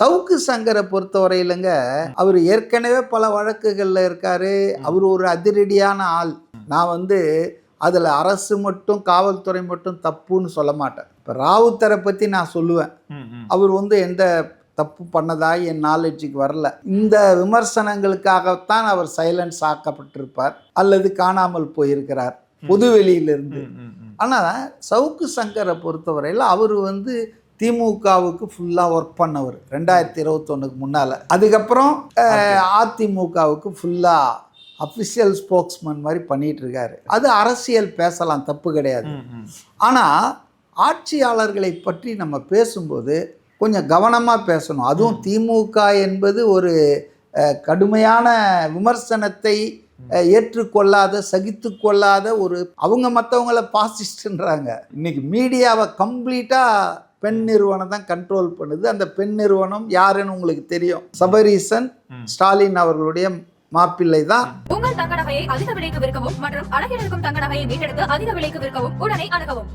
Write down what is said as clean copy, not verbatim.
சவுக்கு சங்கரை பொறுத்தவரையிலங்க அவர் ஏற்கனவே பல வழக்குகளில் இருக்காரு. அவர் ஒரு அதிரடியான ஆள். நான் அதில் அரசு மட்டும் காவல்துறை மட்டும் தப்புன்னு சொல்ல மாட்டேன். இப்போ ராவுத்தரை பற்றி நான் சொல்லுவேன். அவர் எந்த தப்பு பண்ணதா என் நாலேஜுக்கு வரல. இந்த விமர்சனங்களுக்காகத்தான் அவர் சைலன்ஸ் ஆக்கப்பட்டிருப்பார் அல்லது காணாமல் போயிருக்கிறார் பொதுவெளியிலிருந்து. ஆனால் சவுக்கு சங்கரை பொறுத்தவரையில் அவர் திமுகவுக்கு ஃபுல்லாக ஒர்க் பண்ணவர் 2021க்கு முன்னால். அதுக்கப்புறம் அதிமுகவுக்கு ஃபுல்லாக அஃபிஷியல் ஸ்போக்ஸ்மேன் மாதிரி பண்ணிகிட்டு இருக்காரு. அது அரசியல் பேசலாம், தப்பு கிடையாது. ஆனால் ஆட்சியாளர்களை பற்றி நம்ம பேசும்போது கொஞ்சம் கவனமாக பேசணும். அதுவும் திமுக என்பது ஒரு கடுமையான விமர்சனத்தை ஏற்றுக்கொள்ளாத, சகித்து கொள்ளாத ஒரு, அவங்க மற்றவங்களை பாசிஸ்ட்ன்றாங்க. இன்னைக்கு மீடியாவை கம்ப்ளீட்டாக பெண் நிறுவனம் தான் கண்ட்ரோல் பண்ணுது. அந்த பெண் நிறுவனம் யாருன்னு உங்களுக்கு தெரியும். சபரீசன் ஸ்டாலின் அவர்களுடைய மாப்பிள்ளை தான். உங்கள் தங்க நகையை அதிக விலைக்கு விற்கவும் மற்றும் அழகில் இருக்கும் தங்க நகையை மீட்டெடுத்து அதிக விலைக்கு விற்கவும் உடனே அணுகவும்.